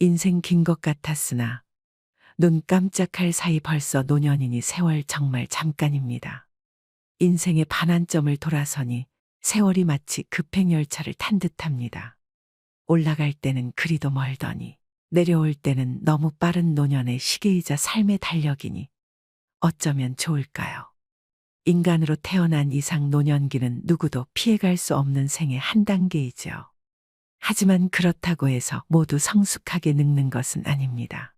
인생 긴 것 같았으나 눈 깜짝할 사이 벌써 노년이니 세월 정말 잠깐입니다. 인생의 반환점을 돌아서니 세월이 마치 급행열차를 탄 듯합니다. 올라갈 때는 그리도 멀더니 내려올 때는 너무 빠른 노년의 시계이자 삶의 달력이니 어쩌면 좋을까요? 인간으로 태어난 이상 노년기는 누구도 피해갈 수 없는 생의 한 단계이죠. 하지만 그렇다고 해서 모두 성숙하게 늙는 것은 아닙니다.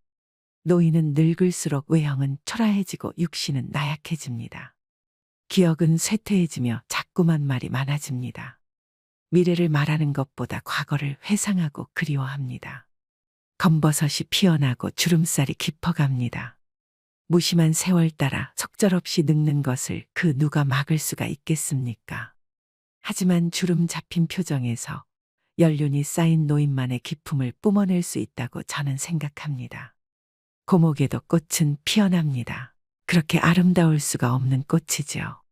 노인은 늙을수록 외형은 초라해지고 육신은 나약해집니다. 기억은 쇠퇴해지며 자꾸만 말이 많아집니다. 미래를 말하는 것보다 과거를 회상하고 그리워합니다. 검버섯이 피어나고 주름살이 깊어갑니다. 무심한 세월 따라 속절없이 늙는 것을 그 누가 막을 수가 있겠습니까? 하지만 주름 잡힌 표정에서 연륜이 쌓인 노인만의 기품을 뿜어낼 수 있다고 저는 생각합니다. 고목에도 꽃은 피어납니다. 그렇게 아름다울 수가 없는 꽃이지요.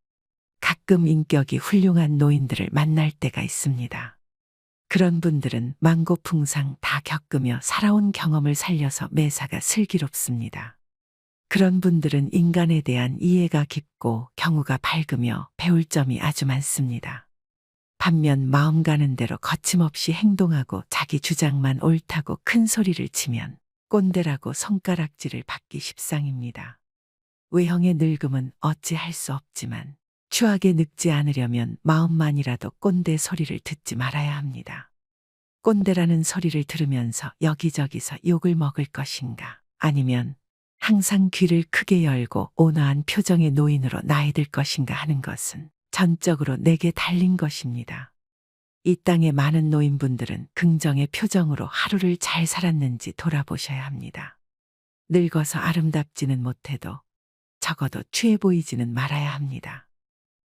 가끔 인격이 훌륭한 노인들을 만날 때가 있습니다. 그런 분들은 만고풍상 다 겪으며 살아온 경험을 살려서 매사가 슬기롭습니다. 그런 분들은 인간에 대한 이해가 깊고 경우가 밝으며 배울 점이 아주 많습니다. 반면 마음 가는 대로 거침없이 행동하고 자기 주장만 옳다고 큰 소리를 치면 꼰대라고 손가락질을 받기 십상입니다. 외형의 늙음은 어찌할 수 없지만 추하게 늙지 않으려면 마음만이라도 꼰대 소리를 듣지 말아야 합니다. 꼰대라는 소리를 들으면서 여기저기서 욕을 먹을 것인가, 아니면 항상 귀를 크게 열고 온화한 표정의 노인으로 나이 들 것인가 하는 것은 전적으로 내게 달린 것입니다. 이 땅의 많은 노인분들은 긍정의 표정으로 하루를 잘 살았는지 돌아보셔야 합니다. 늙어서 아름답지는 못해도 적어도 취해 보이지는 말아야 합니다.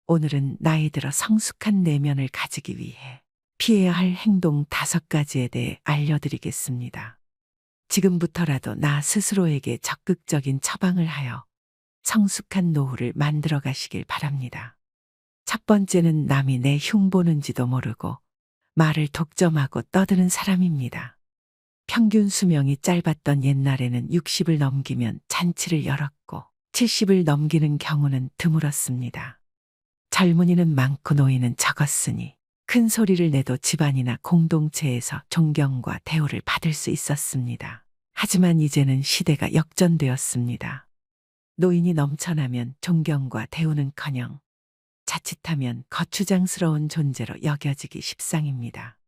오늘은 나이 들어 성숙한 내면을 가지기 위해 피해야 할 행동 5가지에 대해 알려드리겠습니다. 지금부터라도 나 스스로에게 적극적인 처방을 하여 성숙한 노후를 만들어 가시길 바랍니다. 첫 번째는 남이 내 흉보는지도 모르고 말을 독점하고 떠드는 사람입니다. 평균 수명이 짧았던 옛날에는 60을 넘기면 잔치를 열었고 70을 넘기는 경우는 드물었습니다. 젊은이는 많고 노인은 적었으니 큰 소리를 내도 집안이나 공동체에서 존경과 대우를 받을 수 있었습니다. 하지만 이제는 시대가 역전되었습니다. 노인이 넘쳐나면 존경과 대우는커녕 자칫하면 거추장스러운 존재로 여겨지기 십상입니다.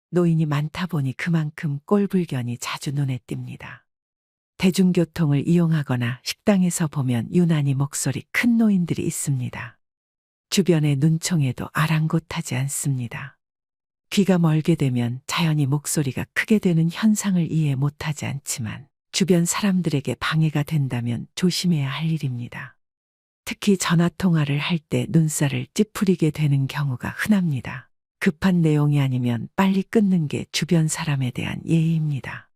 노인이 많다 보니 그만큼 꼴불견이 자주 눈에 띕니다. 대중교통을 이용하거나 식당에서 보면 유난히 목소리 큰 노인들이 있습니다. 주변의 눈총에도 아랑곳하지 않습니다. 귀가 멀게 되면 자연히 목소리가 크게 되는 현상을 이해 못하지 않지만 주변 사람들에게 방해가 된다면 조심해야 할 일입니다. 특히 전화통화를 할 때 눈살을 찌푸리게 되는 경우가 흔합니다. 급한 내용이 아니면 빨리 끊는 게 주변 사람에 대한 예의입니다.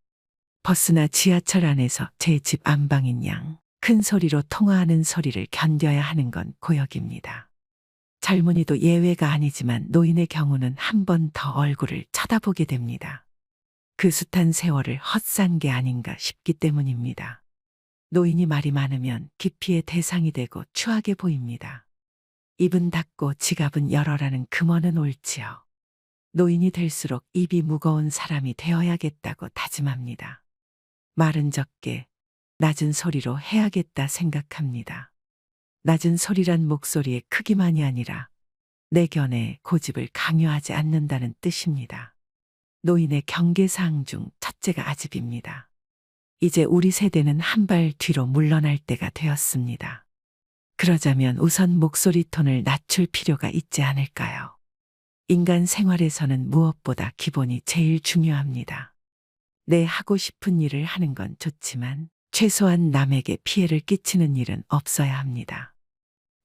버스나 지하철 안에서 제 집 안방인 양 큰 소리로 통화하는 소리를 견뎌야 하는 건 고역입니다. 젊은이도 예외가 아니지만 노인의 경우는 한 번 더 얼굴을 쳐다보게 됩니다. 그 숱한 세월을 헛산 게 아닌가 싶기 때문입니다. 노인이 말이 많으면 기피의 대상이 되고 추하게 보입니다. 입은 닫고 지갑은 열어라는 금어는 옳지요. 노인이 될수록 입이 무거운 사람이 되어야겠다고 다짐합니다. 말은 적게 낮은 소리로 해야겠다 생각합니다. 낮은 소리란 목소리의 크기만이 아니라 내 견해에 고집을 강요하지 않는다는 뜻입니다. 노인의 경계사항 중 첫째가 아집입니다. 이제 우리 세대는 한 발 뒤로 물러날 때가 되었습니다. 그러자면 우선 목소리 톤을 낮출 필요가 있지 않을까요? 인간 생활에서는 무엇보다 기본이 제일 중요합니다. 내 하고 싶은 일을 하는 건 좋지만 최소한 남에게 피해를 끼치는 일은 없어야 합니다.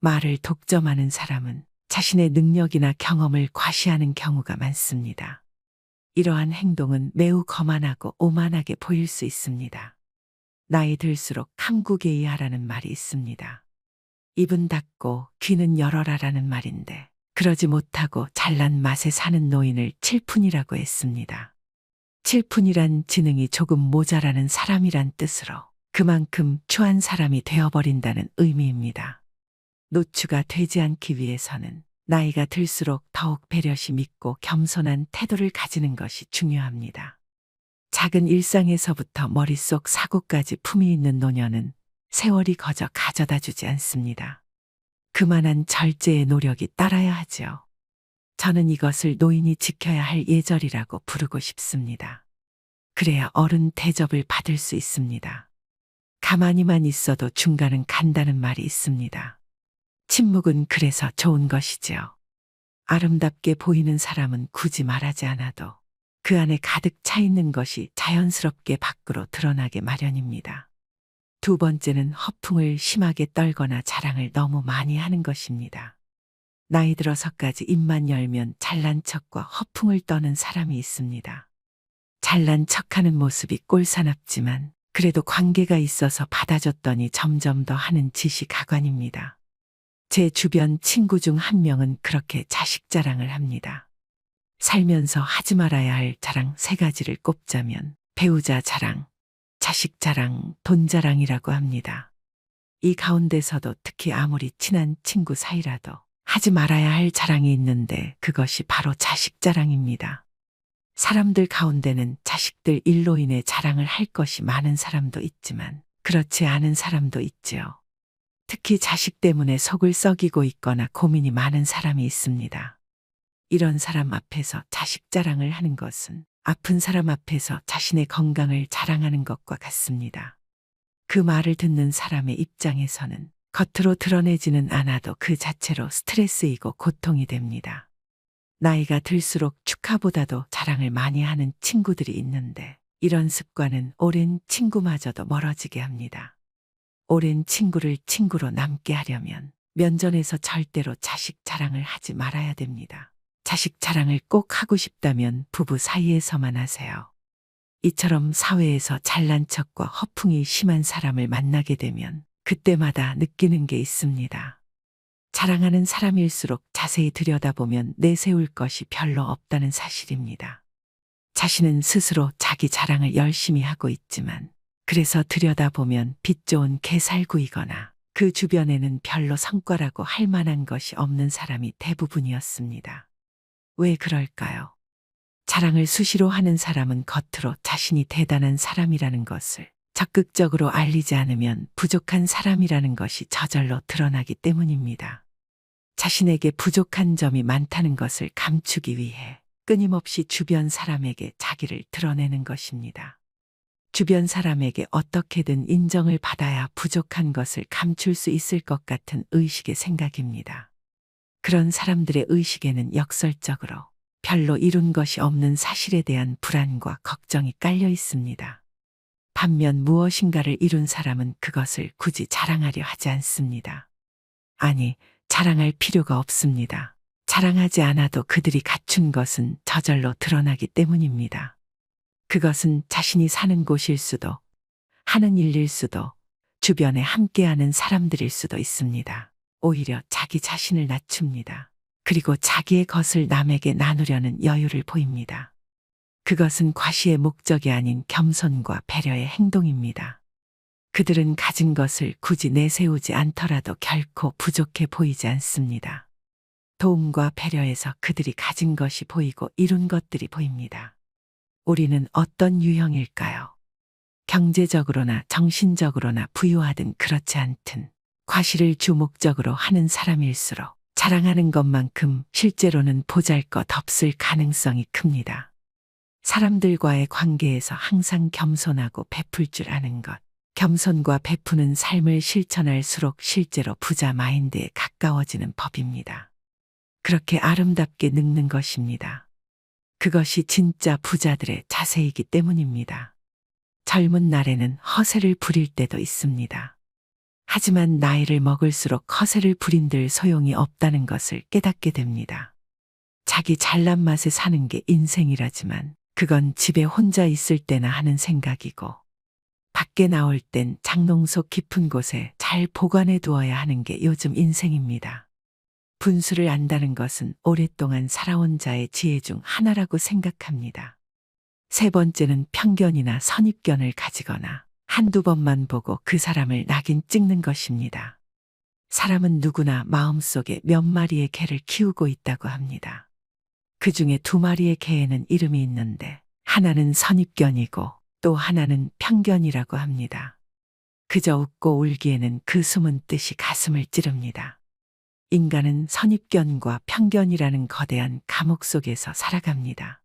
말을 독점하는 사람은 자신의 능력이나 경험을 과시하는 경우가 많습니다. 이러한 행동은 매우 거만하고 오만하게 보일 수 있습니다. 나이 들수록 함구개의하라는 말이 있습니다. 입은 닫고 귀는 열어라라는 말인데 그러지 못하고 잘난 맛에 사는 노인을 칠 뿐이라고 했습니다. 칠푼이란 지능이 조금 모자라는 사람이란 뜻으로 그만큼 추한 사람이 되어버린다는 의미입니다. 노추가 되지 않기 위해서는 나이가 들수록 더욱 배려심 있고 겸손한 태도를 가지는 것이 중요합니다. 작은 일상에서부터 머릿속 사고까지 품이 있는 노년은 세월이 거저 가져다 주지 않습니다. 그만한 절제의 노력이 따라야 하지요. 저는 이것을 노인이 지켜야 할 예절이라고 부르고 싶습니다. 그래야 어른 대접을 받을 수 있습니다. 가만히만 있어도 중간은 간다는 말이 있습니다. 침묵은 그래서 좋은 것이지요. 아름답게 보이는 사람은 굳이 말하지 않아도 그 안에 가득 차 있는 것이 자연스럽게 밖으로 드러나게 마련입니다. 두 번째는 허풍을 심하게 떨거나 자랑을 너무 많이 하는 것입니다. 나이 들어서까지 입만 열면 잘난 척과 허풍을 떠는 사람이 있습니다. 잘난 척하는 모습이 꼴사납지만 그래도 관계가 있어서 받아줬더니 점점 더 하는 짓이 가관입니다. 제 주변 친구 중 한 명은 그렇게 자식 자랑을 합니다. 살면서 하지 말아야 할 자랑 3가지를 꼽자면 배우자 자랑, 자식 자랑, 돈 자랑이라고 합니다. 이 가운데서도 특히 아무리 친한 친구 사이라도 하지 말아야 할 자랑이 있는데 그것이 바로 자식 자랑입니다. 사람들 가운데는 자식들 일로 인해 자랑을 할 것이 많은 사람도 있지만 그렇지 않은 사람도 있지요. 특히 자식 때문에 속을 썩이고 있거나 고민이 많은 사람이 있습니다. 이런 사람 앞에서 자식 자랑을 하는 것은 아픈 사람 앞에서 자신의 건강을 자랑하는 것과 같습니다. 그 말을 듣는 사람의 입장에서는 겉으로 드러내지는 않아도 그 자체로 스트레스이고 고통이 됩니다. 나이가 들수록 축하보다도 자랑을 많이 하는 친구들이 있는데 이런 습관은 오랜 친구마저도 멀어지게 합니다. 오랜 친구를 친구로 남게 하려면 면전에서 절대로 자식 자랑을 하지 말아야 됩니다. 자식 자랑을 꼭 하고 싶다면 부부 사이에서만 하세요. 이처럼 사회에서 잘난 척과 허풍이 심한 사람을 만나게 되면 그때마다 느끼는 게 있습니다. 자랑하는 사람일수록 자세히 들여다보면 내세울 것이 별로 없다는 사실입니다. 자신은 스스로 자기 자랑을 열심히 하고 있지만 그래서 들여다보면 빛 좋은 개살구이거나 그 주변에는 별로 성과라고 할 만한 것이 없는 사람이 대부분이었습니다. 왜 그럴까요? 자랑을 수시로 하는 사람은 겉으로 자신이 대단한 사람이라는 것을 적극적으로 알리지 않으면 부족한 사람이라는 것이 저절로 드러나기 때문입니다. 자신에게 부족한 점이 많다는 것을 감추기 위해 끊임없이 주변 사람에게 자기를 드러내는 것입니다. 주변 사람에게 어떻게든 인정을 받아야 부족한 것을 감출 수 있을 것 같은 의식의 생각입니다. 그런 사람들의 의식에는 역설적으로 별로 이룬 것이 없는 사실에 대한 불안과 걱정이 깔려 있습니다. 반면 무엇인가를 이룬 사람은 그것을 굳이 자랑하려 하지 않습니다. 아니, 자랑할 필요가 없습니다. 자랑하지 않아도 그들이 갖춘 것은 저절로 드러나기 때문입니다. 그것은 자신이 사는 곳일 수도, 하는 일일 수도, 주변에 함께하는 사람들일 수도 있습니다. 오히려 자기 자신을 낮춥니다. 그리고 자기의 것을 남에게 나누려는 여유를 보입니다. 그것은 과시의 목적이 아닌 겸손과 배려의 행동입니다. 그들은 가진 것을 굳이 내세우지 않더라도 결코 부족해 보이지 않습니다. 도움과 배려에서 그들이 가진 것이 보이고 이룬 것들이 보입니다. 우리는 어떤 유형일까요? 경제적으로나 정신적으로나 부유하든 그렇지 않든 과시를 주 목적으로 하는 사람일수록 자랑하는 것만큼 실제로는 보잘것없을 가능성이 큽니다. 사람들과의 관계에서 항상 겸손하고 베풀 줄 아는 것. 겸손과 베푸는 삶을 실천할수록 실제로 부자 마인드에 가까워지는 법입니다. 그렇게 아름답게 늙는 것입니다. 그것이 진짜 부자들의 자세이기 때문입니다. 젊은 날에는 허세를 부릴 때도 있습니다. 하지만 나이를 먹을수록 허세를 부린들 소용이 없다는 것을 깨닫게 됩니다. 자기 잘난 맛에 사는 게 인생이라지만 그건 집에 혼자 있을 때나 하는 생각이고 밖에 나올 땐 장롱 속 깊은 곳에 잘 보관해 두어야 하는 게 요즘 인생입니다. 분수를 안다는 것은 오랫동안 살아온 자의 지혜 중 하나라고 생각합니다. 세 번째는 편견이나 선입견을 가지거나 한두 번만 보고 그 사람을 낙인 찍는 것입니다. 사람은 누구나 마음속에 몇 마리의 개를 키우고 있다고 합니다. 그 중에 두 마리의 개에는 이름이 있는데 하나는 선입견이고 또 하나는 편견이라고 합니다. 그저 웃고 울기에는 그 숨은 뜻이 가슴을 찌릅니다. 인간은 선입견과 편견이라는 거대한 감옥 속에서 살아갑니다.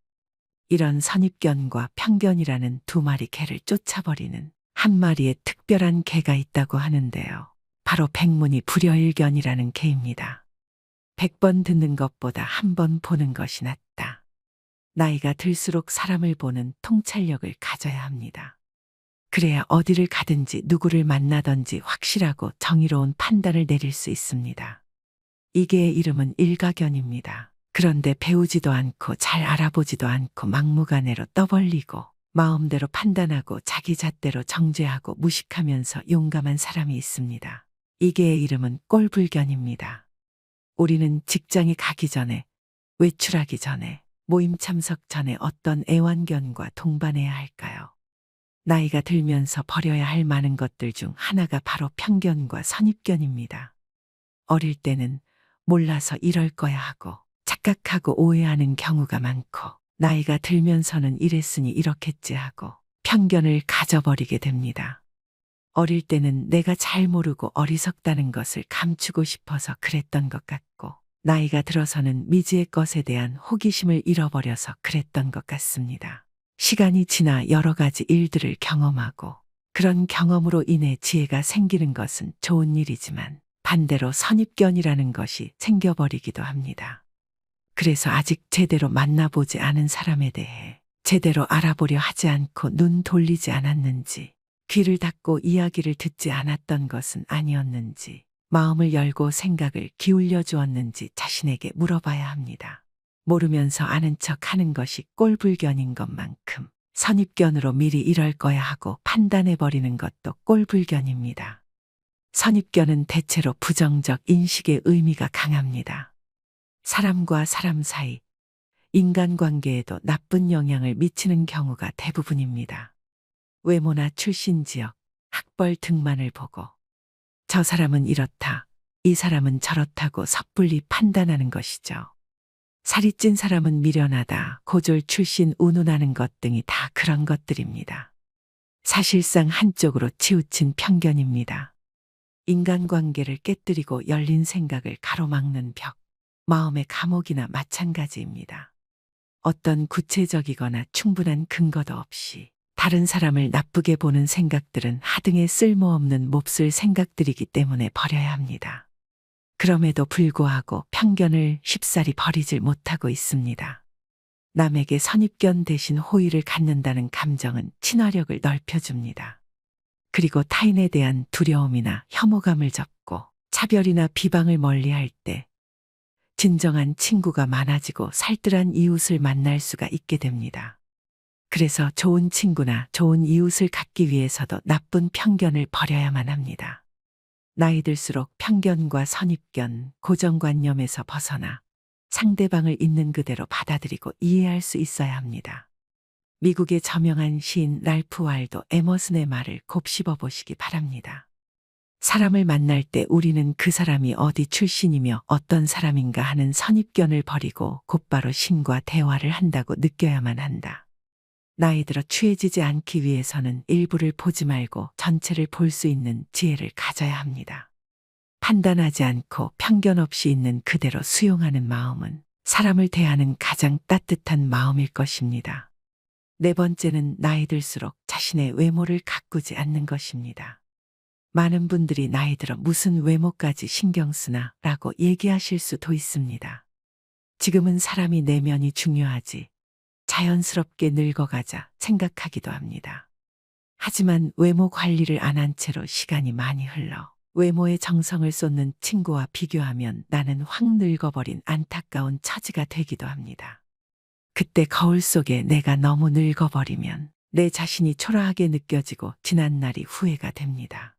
이런 선입견과 편견이라는 두 마리 개를 쫓아버리는 한 마리의 특별한 개가 있다고 하는데요. 바로 백문이 불여일견이라는 개입니다. 100번 듣는 것보다 한 번 보는 것이 낫다. 나이가 들수록 사람을 보는 통찰력을 가져야 합니다. 그래야 어디를 가든지 누구를 만나든지 확실하고 정의로운 판단을 내릴 수 있습니다. 이 개의 이름은 일가견입니다. 그런데 배우지도 않고 잘 알아보지도 않고 막무가내로 떠벌리고 마음대로 판단하고 자기 잣대로 정죄하고 무식하면서 용감한 사람이 있습니다. 이 개의 이름은 꼴불견입니다. 우리는 직장에 가기 전에, 외출하기 전에, 모임 참석 전에 어떤 애완견과 동반해야 할까요? 나이가 들면서 버려야 할 많은 것들 중 하나가 바로 편견과 선입견입니다. 어릴 때는 몰라서 이럴 거야 하고 착각하고 오해하는 경우가 많고 나이가 들면서는 이랬으니 이렇겠지 하고 편견을 가져버리게 됩니다. 어릴 때는 내가 잘 모르고 어리석다는 것을 감추고 싶어서 그랬던 것 같고 나이가 들어서는 미지의 것에 대한 호기심을 잃어버려서 그랬던 것 같습니다. 시간이 지나 여러 가지 일들을 경험하고 그런 경험으로 인해 지혜가 생기는 것은 좋은 일이지만 반대로 선입견이라는 것이 생겨버리기도 합니다. 그래서 아직 제대로 만나보지 않은 사람에 대해 제대로 알아보려 하지 않고 눈 돌리지 않았는지, 귀를 닫고 이야기를 듣지 않았던 것은 아니었는지, 마음을 열고 생각을 기울여 주었는지 자신에게 물어봐야 합니다. 모르면서 아는 척 하는 것이 꼴불견인 것만큼 선입견으로 미리 이럴 거야 하고 판단해버리는 것도 꼴불견입니다. 선입견은 대체로 부정적 인식의 의미가 강합니다. 사람과 사람 사이, 인간관계에도 나쁜 영향을 미치는 경우가 대부분입니다. 외모나 출신 지역, 학벌 등만을 보고 저 사람은 이렇다, 이 사람은 저렇다고 섣불리 판단하는 것이죠. 살이 찐 사람은 미련하다, 고졸 출신 운운하는 것 등이 다 그런 것들입니다. 사실상 한쪽으로 치우친 편견입니다. 인간관계를 깨뜨리고 열린 생각을 가로막는 벽, 마음의 감옥이나 마찬가지입니다. 어떤 구체적이거나 충분한 근거도 없이 다른 사람을 나쁘게 보는 생각들은 하등의 쓸모없는 몹쓸 생각들이기 때문에 버려야 합니다. 그럼에도 불구하고 편견을 쉽사리 버리질 못하고 있습니다. 남에게 선입견 대신 호의를 갖는다는 감정은 친화력을 넓혀줍니다. 그리고 타인에 대한 두려움이나 혐오감을 접고 차별이나 비방을 멀리할 때 진정한 친구가 많아지고 살뜰한 이웃을 만날 수가 있게 됩니다. 그래서 좋은 친구나 좋은 이웃을 갖기 위해서도 나쁜 편견을 버려야만 합니다. 나이 들수록 편견과 선입견, 고정관념에서 벗어나 상대방을 있는 그대로 받아들이고 이해할 수 있어야 합니다. 미국의 저명한 시인 랄프 waldo 에머슨의 말을 곱씹어 보시기 바랍니다. 사람을 만날 때 우리는 그 사람이 어디 출신이며 어떤 사람인가 하는 선입견을 버리고 곧바로 신과 대화를 한다고 느껴야만 한다. 나이 들어 취해지지 않기 위해서는 일부를 보지 말고 전체를 볼 수 있는 지혜를 가져야 합니다. 판단하지 않고 편견 없이 있는 그대로 수용하는 마음은 사람을 대하는 가장 따뜻한 마음일 것입니다. 네 번째는 나이 들수록 자신의 외모를 가꾸지 않는 것입니다. 많은 분들이 나이 들어 무슨 외모까지 신경 쓰나 라고 얘기하실 수도 있습니다. 지금은 사람이 내면이 중요하지 자연스럽게 늙어가자 생각하기도 합니다. 하지만 외모 관리를 안 한 채로 시간이 많이 흘러 외모에 정성을 쏟는 친구와 비교하면 나는 확 늙어버린 안타까운 처지가 되기도 합니다. 그때 거울 속에 내가 너무 늙어버리면 내 자신이 초라하게 느껴지고 지난 날이 후회가 됩니다.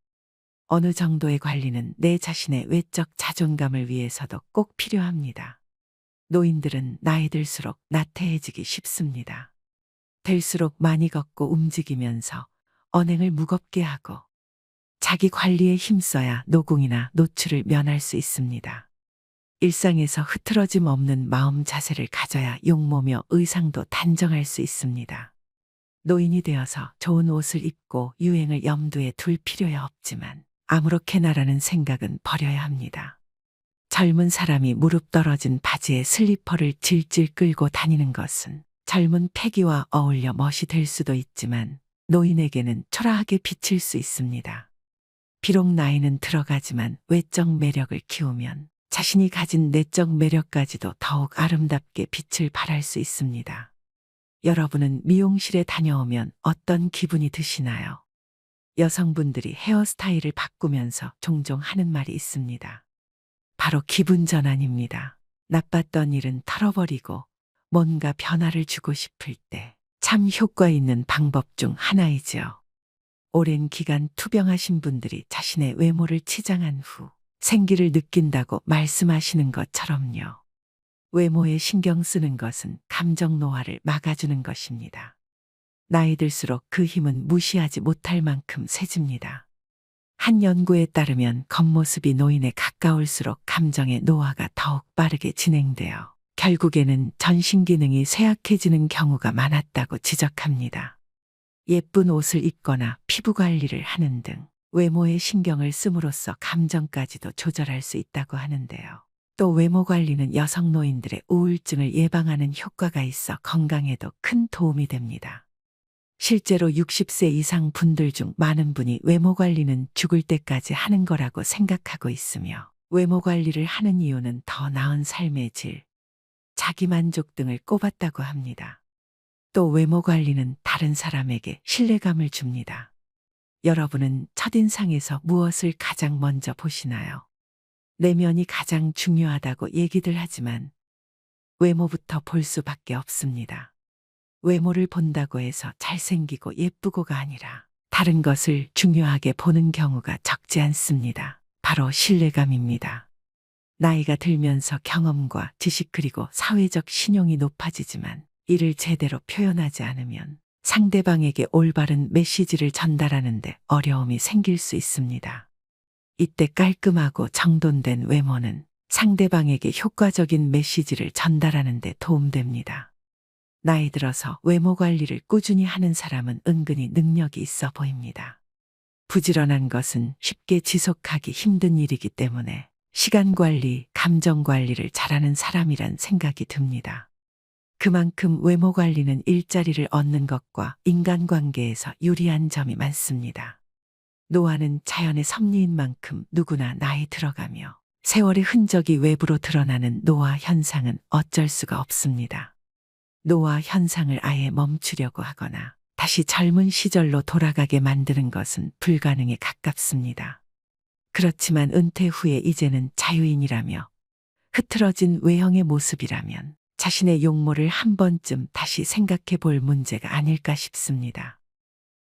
어느 정도의 관리는 내 자신의 외적 자존감을 위해서도 꼭 필요합니다. 노인들은 나이 들수록 나태해지기 쉽습니다. 될수록 많이 걷고 움직이면서 언행을 무겁게 하고 자기 관리에 힘써야 노궁이나 노출을 면할 수 있습니다. 일상에서 흐트러짐 없는 마음 자세를 가져야 용모며 의상도 단정할 수 있습니다. 노인이 되어서 좋은 옷을 입고 유행을 염두에 둘 필요야 없지만 아무렇게나라는 생각은 버려야 합니다. 젊은 사람이 무릎 떨어진 바지에 슬리퍼를 질질 끌고 다니는 것은 젊은 패기와 어울려 멋이 될 수도 있지만 노인에게는 초라하게 비칠 수 있습니다. 비록 나이는 들어가지만 외적 매력을 키우면 자신이 가진 내적 매력까지도 더욱 아름답게 빛을 발할 수 있습니다. 여러분은 미용실에 다녀오면 어떤 기분이 드시나요? 여성분들이 헤어스타일을 바꾸면서 종종 하는 말이 있습니다. 바로 기분 전환입니다. 나빴던 일은 털어버리고 뭔가 변화를 주고 싶을 때 참 효과 있는 방법 중 하나이지요. 오랜 기간 투병하신 분들이 자신의 외모를 치장한 후 생기를 느낀다고 말씀하시는 것처럼요. 외모에 신경 쓰는 것은 감정 노화를 막아주는 것입니다. 나이 들수록 그 힘은 무시하지 못할 만큼 세집니다. 한 연구에 따르면 겉모습이 노인에 가까울수록 감정의 노화가 더욱 빠르게 진행되어 결국에는 전신 기능이 쇠약해지는 경우가 많았다고 지적합니다. 예쁜 옷을 입거나 피부 관리를 하는 등 외모에 신경을 씀으로써 감정까지도 조절할 수 있다고 하는데요. 또 외모 관리는 여성 노인들의 우울증을 예방하는 효과가 있어 건강에도 큰 도움이 됩니다. 실제로 60세 이상 분들 중 많은 분이 외모 관리는 죽을 때까지 하는 거라고 생각하고 있으며 외모 관리를 하는 이유는 더 나은 삶의 질, 자기만족 등을 꼽았다고 합니다. 또 외모 관리는 다른 사람에게 신뢰감을 줍니다. 여러분은 첫인상에서 무엇을 가장 먼저 보시나요? 내면이 가장 중요하다고 얘기들 하지만 외모부터 볼 수밖에 없습니다. 외모를 본다고 해서 잘생기고 예쁘고가 아니라 다른 것을 중요하게 보는 경우가 적지 않습니다. 바로 신뢰감입니다. 나이가 들면서 경험과 지식 그리고 사회적 신용이 높아지지만 이를 제대로 표현하지 않으면 상대방에게 올바른 메시지를 전달하는데 어려움이 생길 수 있습니다. 이때 깔끔하고 정돈된 외모는 상대방에게 효과적인 메시지를 전달하는 데 도움됩니다. 나이 들어서 외모 관리를 꾸준히 하는 사람은 은근히 능력이 있어 보입니다. 부지런한 것은 쉽게 지속하기 힘든 일이기 때문에 시간 관리, 감정 관리를 잘하는 사람이란 생각이 듭니다. 그만큼 외모 관리는 일자리를 얻는 것과 인간관계에서 유리한 점이 많습니다. 노화는 자연의 섭리인 만큼 누구나 나이 들어가며 세월의 흔적이 외부로 드러나는 노화 현상은 어쩔 수가 없습니다. 노화 현상을 아예 멈추려고 하거나 다시 젊은 시절로 돌아가게 만드는 것은 불가능에 가깝습니다. 그렇지만 은퇴 후에 이제는 자유인이라며 흐트러진 외형의 모습이라면 자신의 용모를 한 번쯤 다시 생각해 볼 문제가 아닐까 싶습니다.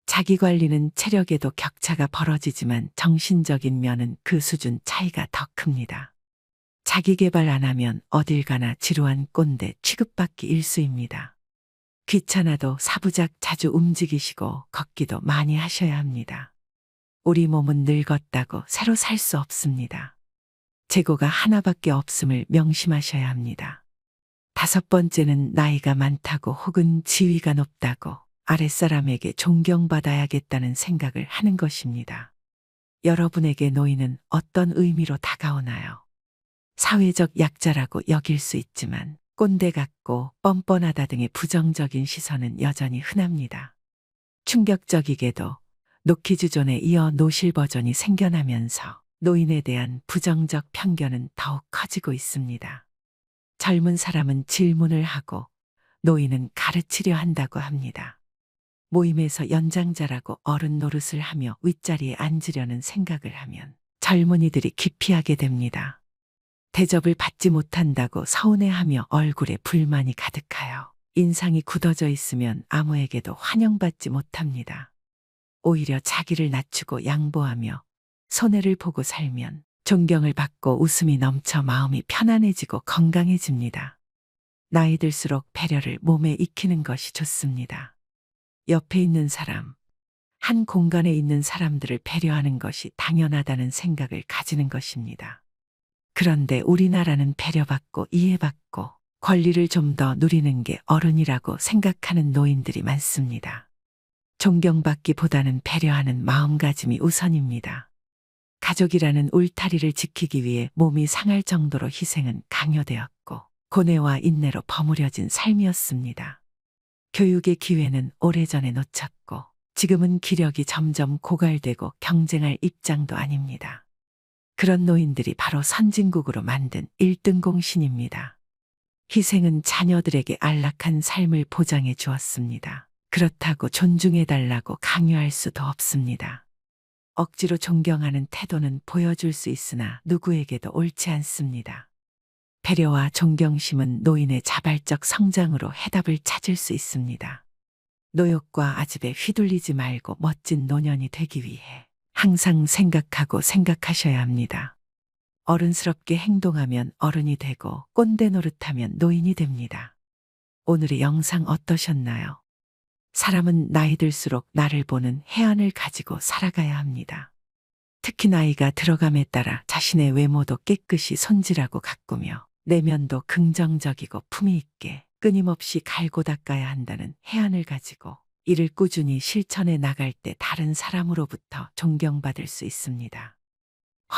자기 관리는 체력에도 격차가 벌어지지만 정신적인 면은 그 수준 차이가 더 큽니다. 자기 개발 안 하면 어딜 가나 지루한 꼰대 취급받기 일쑤입니다. 귀찮아도 사부작 자주 움직이시고 걷기도 많이 하셔야 합니다. 우리 몸은 늙었다고 새로 살 수 없습니다. 재고가 하나밖에 없음을 명심하셔야 합니다. 5번째는 나이가 많다고 혹은 지위가 높다고 아랫사람에게 존경받아야겠다는 생각을 하는 것입니다. 여러분에게 노인은 어떤 의미로 다가오나요? 사회적 약자라고 여길 수 있지만 꼰대 같고 뻔뻔하다 등의 부정적인 시선은 여전히 흔합니다. 충격적이게도 노키즈존에 이어 노실 버전이 생겨나면서 노인에 대한 부정적 편견은 더욱 커지고 있습니다. 젊은 사람은 질문을 하고 노인은 가르치려 한다고 합니다. 모임에서 연장자라고 어른 노릇을 하며 윗자리에 앉으려는 생각을 하면 젊은이들이 기피하게 됩니다. 대접을 받지 못한다고 서운해하며 얼굴에 불만이 가득하여 인상이 굳어져 있으면 아무에게도 환영받지 못합니다. 오히려 자기를 낮추고 양보하며 손해를 보고 살면 존경을 받고 웃음이 넘쳐 마음이 편안해지고 건강해집니다. 나이 들수록 배려를 몸에 익히는 것이 좋습니다. 옆에 있는 사람, 한 공간에 있는 사람들을 배려하는 것이 당연하다는 생각을 가지는 것입니다. 그런데 우리나라는 배려받고 이해받고 권리를 좀 더 누리는 게 어른이라고 생각하는 노인들이 많습니다. 존경받기보다는 배려하는 마음가짐이 우선입니다. 가족이라는 울타리를 지키기 위해 몸이 상할 정도로 희생은 강요되었고 고뇌와 인내로 버무려진 삶이었습니다. 교육의 기회는 오래전에 놓쳤고 지금은 기력이 점점 고갈되고 경쟁할 입장도 아닙니다. 그런 노인들이 바로 선진국으로 만든 1등 공신입니다. 희생은 자녀들에게 안락한 삶을 보장해 주었습니다. 그렇다고 존중해달라고 강요할 수도 없습니다. 억지로 존경하는 태도는 보여줄 수 있으나 누구에게도 옳지 않습니다. 배려와 존경심은 노인의 자발적 성장으로 해답을 찾을 수 있습니다. 노욕과 아집에 휘둘리지 말고 멋진 노년이 되기 위해 항상 생각하고 생각하셔야 합니다. 어른스럽게 행동하면 어른이 되고 꼰대 노릇하면 노인이 됩니다. 오늘의 영상 어떠셨나요? 사람은 나이 들수록 나를 보는 해안을 가지고 살아가야 합니다. 특히 나이가 들어감에 따라 자신의 외모도 깨끗이 손질하고 가꾸며 내면도 긍정적이고 품위 있게 끊임없이 갈고 닦아야 한다는 해안을 가지고 이를 꾸준히 실천해 나갈 때 다른 사람으로부터 존경받을 수 있습니다.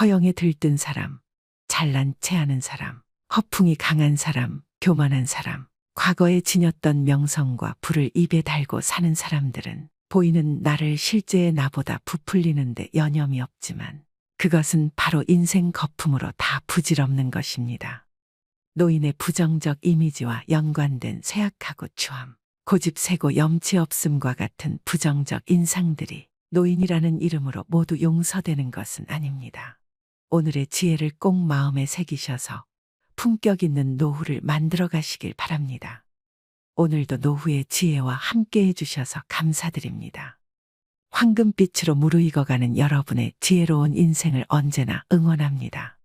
허영에 들뜬 사람, 잘난 체하는 사람, 허풍이 강한 사람, 교만한 사람, 과거에 지녔던 명성과 부를 입에 달고 사는 사람들은 보이는 나를 실제의 나보다 부풀리는데 여념이 없지만 그것은 바로 인생 거품으로 다 부질없는 것입니다. 노인의 부정적 이미지와 연관된 쇠약하고 추함, 고집세고 염치 없음과 같은 부정적 인상들이 노인이라는 이름으로 모두 용서되는 것은 아닙니다. 오늘의 지혜를 꼭 마음에 새기셔서 품격 있는 노후를 만들어 가시길 바랍니다. 오늘도 노후의 지혜와 함께 해주셔서 감사드립니다. 황금빛으로 무르익어가는 여러분의 지혜로운 인생을 언제나 응원합니다.